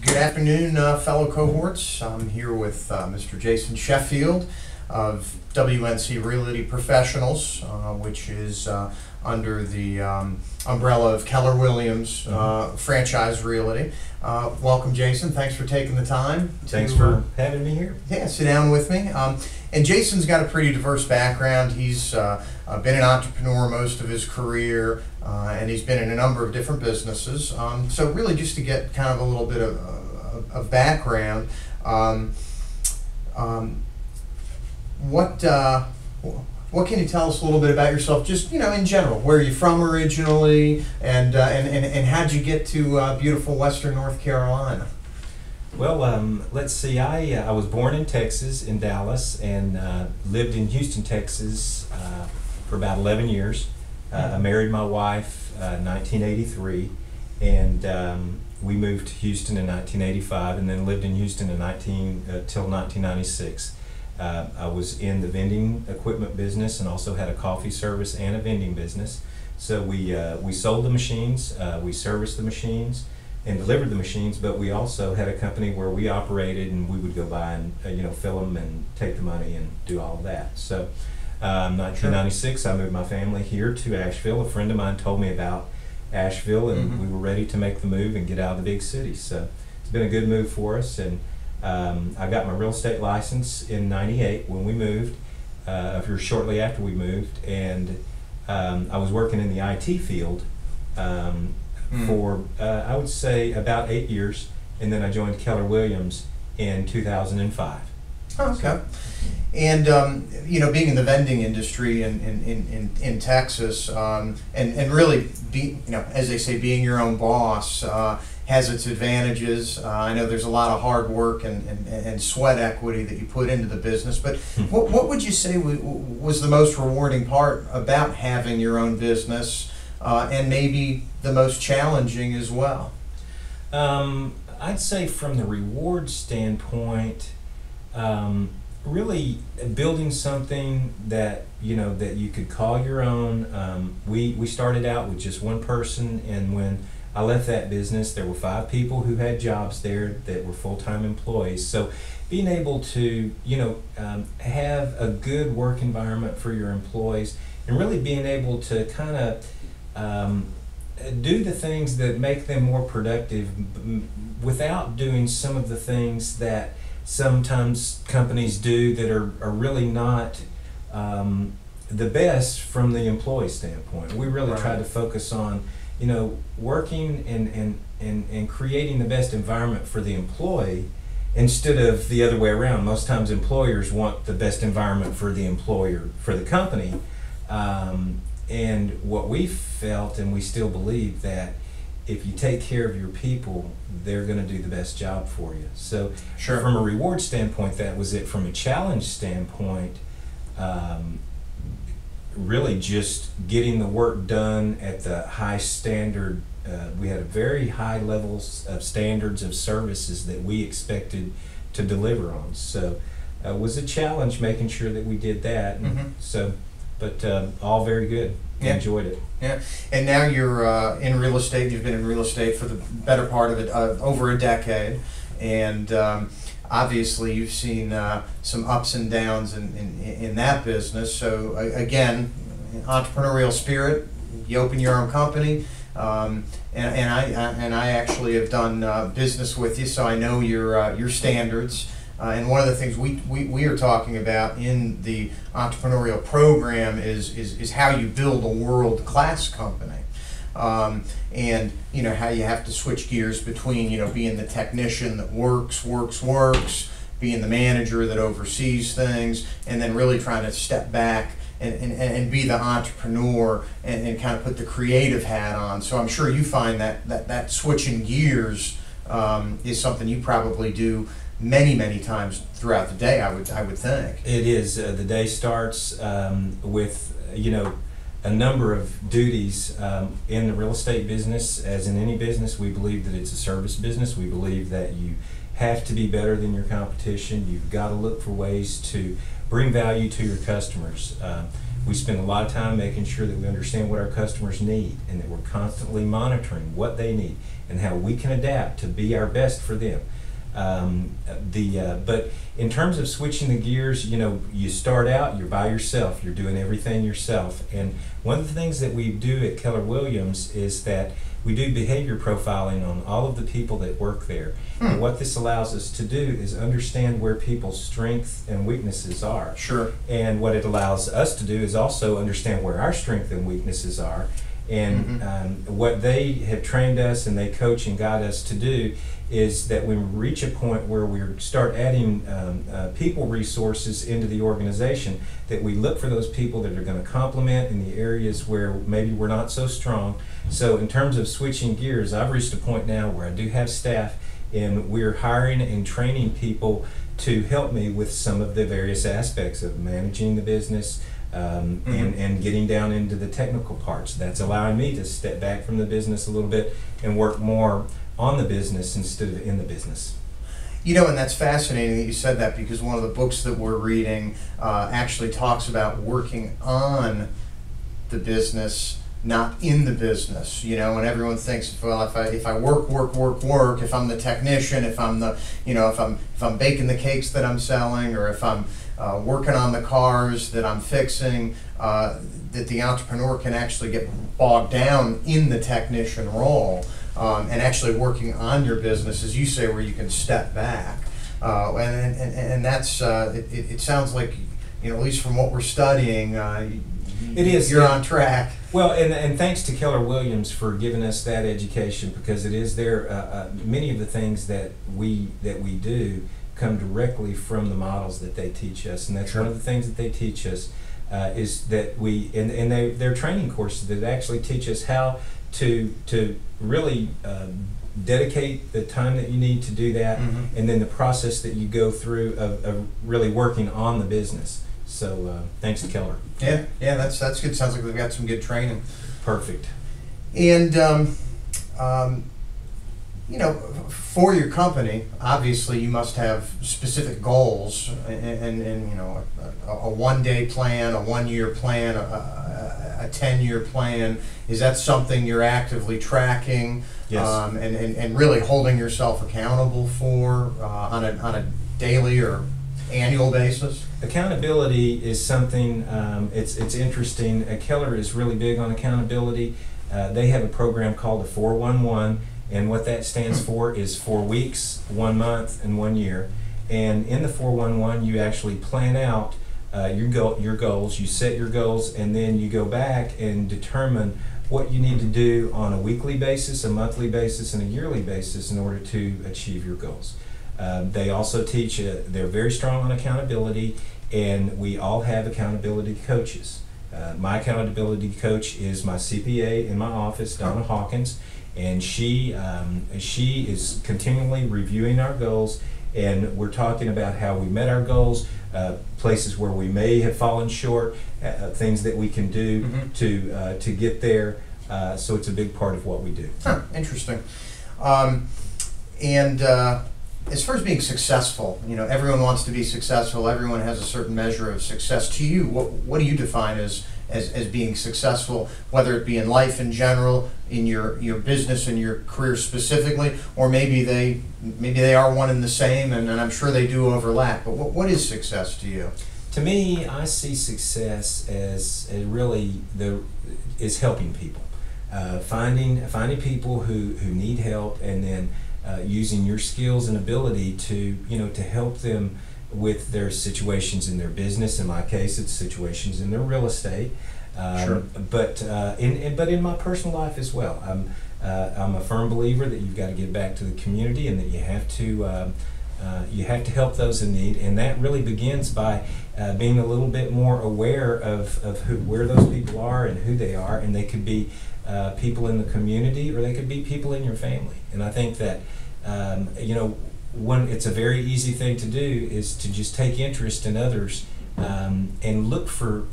Good afternoon, fellow cohorts. I'm here with Mr. Jason Sheffield of WNC Realty Professionals, which is under the umbrella of Keller Williams Franchise Realty. Welcome, Jason. Thanks for taking the time. Thanks for having me here. Yeah, sit down with me. And Jason's got a pretty diverse background. He's been an entrepreneur most of his career, and he's been in a number of different businesses. So really just to get kind of a little bit of background, what can you tell us a little bit about yourself, just in general? Where are you from originally, and how'd you get to beautiful Western North Carolina? Well, let's see. I was born in Texas, in Dallas, and lived in Houston, Texas for about 11 years. I married my wife in 1983, and we moved to Houston in 1985, and then lived in Houston till 1996. I was in the vending equipment business and also had a coffee service and a vending business. So we sold the machines, we serviced the machines, and delivered the machines, but we also had a company where we operated, and we would go by and fill them and take the money and do all of that. So 1996, I moved my family here to Asheville. A friend of mine told me about Asheville, and we were ready to make the move and get out of the big city. So it's been a good move for us, and I got my real estate license in '98 when we moved, or shortly after we moved, and I was working in the IT field for I would say about 8 years, and then I joined Keller Williams in 2005. Oh, okay. And being in the vending industry in Texas, and really as they say, being your own boss has its advantages. I know there's a lot of hard work and sweat equity that you put into the business, but what would you say was the most rewarding part about having your own business, and maybe the most challenging as well? I'd say from the reward standpoint, really building something that that you could call your own. We started out with just one person, and when I left that business, there were 5 people who had jobs there that were full-time employees. So being able to have a good work environment for your employees, and really being able to kind of do the things that make them more productive without doing some of the things that sometimes companies do that are really not the best from the employee standpoint. We really try to focus on working and creating the best environment for the employee, instead of the other way around. Most times employers want the best environment for the employer, for the company. And what we felt, and we still believe, that if you take care of your people, they're going to do the best job for you. So from a reward standpoint, that was it. From a challenge standpoint, really just getting the work done at the high standard. We had a very high levels of standards of services that we expected to deliver on. So it was a challenge making sure that we did that. But all very good. Yeah. Enjoyed it. Yeah, and now you're in real estate. You've been in real estate for the better part of it, over a decade, and obviously you've seen some ups and downs in that business. So again, entrepreneurial spirit. You open your own company, and I actually have done business with you, so I know your standards. And one of the things we are talking about in the entrepreneurial program is how you build a world-class company, and how you have to switch gears between being the technician that works, being the manager that oversees things, and then really trying to step back and be the entrepreneur and kind of put the creative hat on. So I'm sure you find that switching gears is something you probably do many times throughout the day. I would think it is. The day starts with a number of duties in the real estate business. As in any business, we believe that it's a service business. We believe that you have to be better than your competition. You've got to look for ways to bring value to your customers. We spend a lot of time making sure that we understand what our customers need and that we're constantly monitoring what they need and how we can adapt to be our best for them. But in terms of switching the gears, you start out, you're by yourself, you're doing everything yourself. And one of the things that we do at Keller Williams is that we do behavior profiling on all of the people that work there. And what this allows us to do is understand where people's strengths and weaknesses are. Sure. And what it allows us to do is also understand where our strengths and weaknesses are. And what they have trained us and they coach and guide us to do is that when we reach a point where we start adding people resources into the organization, that we look for those people that are going to complement in the areas where maybe we're not so strong. So in terms of switching gears, I've reached a point now where I do have staff and we're hiring and training people to help me with some of the various aspects of managing the business, and getting down into the technical parts. That's allowing me to step back from the business a little bit and work more on the business instead of in the business. And that's fascinating that you said that, because one of the books that we're reading actually talks about working on the business, not in the business. And everyone thinks, well, if I work, if I'm the technician, if I'm the, if I'm baking the cakes that I'm selling, or if I'm working on the cars that I'm fixing, that the entrepreneur can actually get bogged down in the technician role, and actually working on your business, as you say, where you can step back. And that's, it sounds like, at least from what we're studying, it is. You're on track. Well, and thanks to Keller Williams for giving us that education, because it is there. Many of the things that we do come directly from the models that they teach us, and that's one of the things that they teach us is that they're training courses that actually teach us how to really dedicate the time that you need to do that, and then the process that you go through of really working on the business. So thanks to Keller. Yeah, that's good. Sounds like they've got some good training. Perfect. And for your company, obviously you must have specific goals, and a 1-day plan, a 1-year plan, a 10-year plan. Is that something you're actively tracking? Yes. And really holding yourself accountable for on a daily or annual basis? Accountability is something, it's interesting. Keller is really big on accountability. They have a program called the 411, and what that stands for is 4 weeks, 1 month, and 1 year. And in the 411, you actually plan out your goals, you set your goals, and then you go back and determine what you need to do on a weekly basis, a monthly basis, and a yearly basis in order to achieve your goals. They also teach, they're very strong on accountability, and we all have accountability coaches. My accountability coach is my CPA in my office, Donna Hawkins, and she is continually reviewing our goals, and we're talking about how we met our goals, places where we may have fallen short, things that we can do to get there. So it's a big part of what we do. Huh, interesting. As far as being successful, everyone wants to be successful. Everyone has a certain measure of success. To you, what do you define as being successful, whether it be in life in general, in your business and your career specifically, or maybe they are one and the same, and I'm sure they do overlap. But what is success to you? To me, I see success as really is helping people, finding people who need help, and then using your skills and ability to help them with their situations in their business. In my case, it's situations in their real estate. Sure. But in my personal life as well. I'm a firm believer that you've got to give back to the community, and that you have to help those in need, and that really begins by being a little bit more aware of where those people are and who they are, and they could be people in the community, or they could be people in your family. And I think that it's a very easy thing to do is to just take interest in others, and look for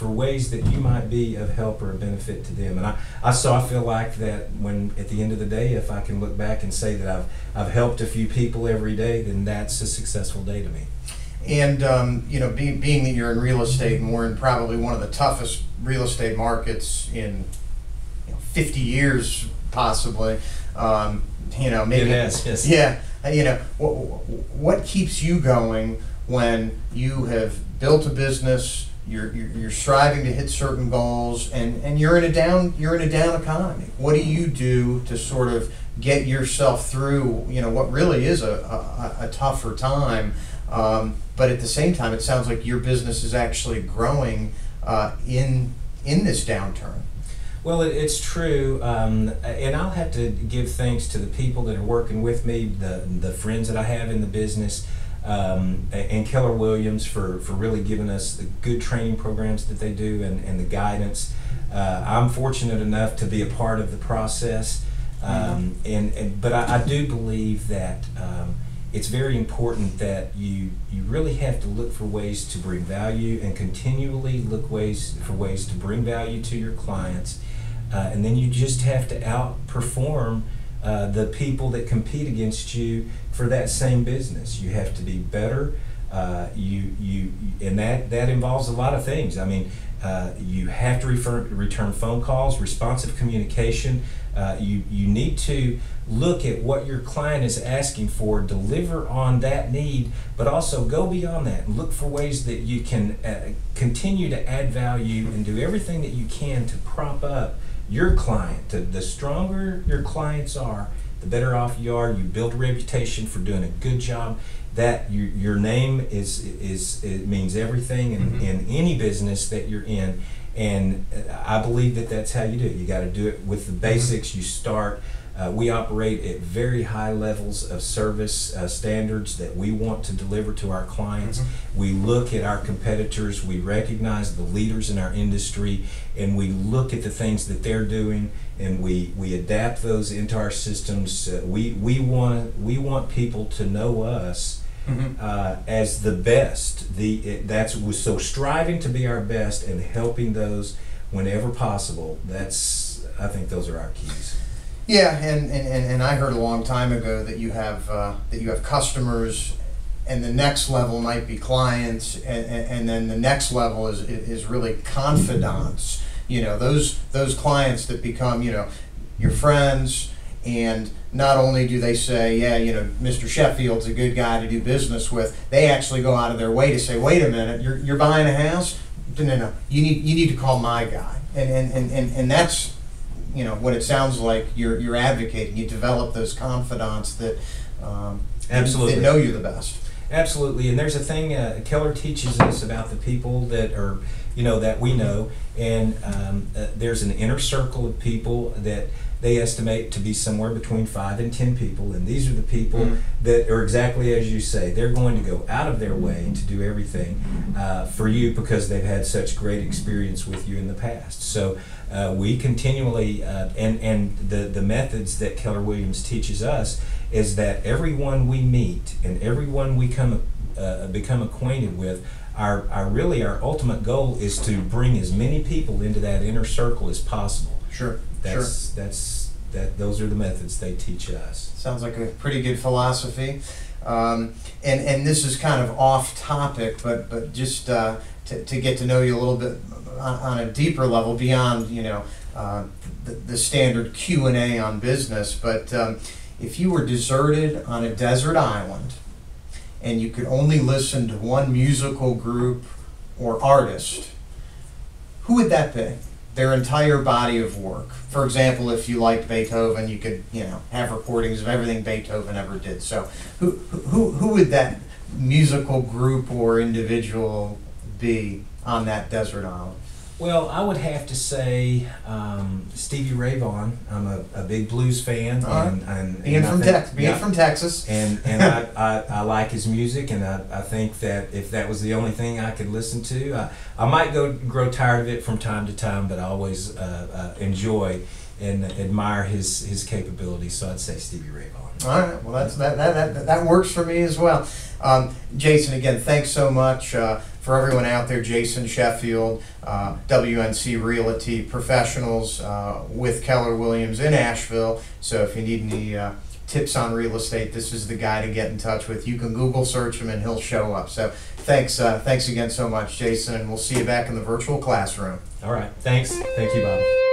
ways that you might be of help or a benefit to them. And I feel like that when at the end of the day, if I can look back and say that I've helped a few people every day, then that's a successful day to me. And being that you're in real estate and we're in probably one of the toughest real estate markets in 50 years, possibly. Maybe. It has, yes. Yeah. What keeps you going when you have built a business? You're striving to hit certain goals, and you're in a down economy. What do you do to sort of get yourself through what really is a tougher time? But at the same time, it sounds like your business is actually growing in this downturn. Well, it's true, and I'll have to give thanks to the people that are working with me, the friends that I have in the business, and Keller Williams for really giving us the good training programs that they do and the guidance. I'm fortunate enough to be a part of the process, but I do believe that it's very important that you really have to look for ways to bring value and continually look for ways to bring value to your clients. And then you just have to outperform the people that compete against you for that same business. You have to be better. And that involves a lot of things. I mean, you have to return phone calls, responsive communication. You need to look at what your client is asking for, deliver on that need, but also go beyond that and look for ways that you can continue to add value and do everything that you can to prop up your client. The stronger your clients are, the better off you are. You build a reputation for doing a good job. That your name it means everything in any business that you're in, and I believe that's how you do it. You got to do it with the basics. You start. We operate at very high levels of service standards that we want to deliver to our clients. We look at our competitors, we recognize the leaders in our industry, and we look at the things that they're doing, and we adapt those into our systems. We want people to know us as the best. So striving to be our best and helping those whenever possible. I think those are our keys. Yeah, and I heard a long time ago that you have customers, and the next level might be clients, and then the next level is really confidants. Those clients that become your friends, and not only do they say, Mr. Sheffield's a good guy to do business with, they actually go out of their way to say, wait a minute, you're buying a house? No, you need to call my guy, and that's what it sounds like you're advocating. You develop those confidants that absolutely that know you're the best. Absolutely, and there's a thing Keller teaches us about the people that are that we know, and there's an inner circle of people that they estimate to be somewhere between 5 and 10 people, and these are the people that are exactly as you say. They're going to go out of their way to do everything for you because they've had such great experience with you in the past. So we continually, and the methods that Keller Williams teaches us is that everyone we meet and everyone we become acquainted with, our ultimate goal is to bring as many people into that inner circle as possible. Sure. Those are the methods they teach us. Sounds like a pretty good philosophy. And this is kind of off topic, but just to get to know you a little bit on a deeper level beyond the standard Q&A on business. But if you were deserted on a desert island and you could only listen to one musical group or artist, who would that be? Their entire body of work. For example, if you liked Beethoven, you could have recordings of everything Beethoven ever did. So who would that musical group or individual be on that desert island? Well, I would have to say Stevie Ray Vaughan. I'm a big blues fan. Being from Texas. And I like his music, and I think that if that was the only thing I could listen to, I might grow tired of it from time to time, but I always enjoy and admire his capabilities. So I'd say Stevie Ray Vaughan. All right. Well, that works for me as well. Jason, again, thanks so much. For everyone out there, Jason Sheffield, WNC Realty Professionals with Keller Williams in Asheville. So if you need any tips on real estate, this is the guy to get in touch with. You can Google search him and he'll show up. So thanks again so much, Jason, and we'll see you back in the virtual classroom. All right. Thanks. Thank you, Bob.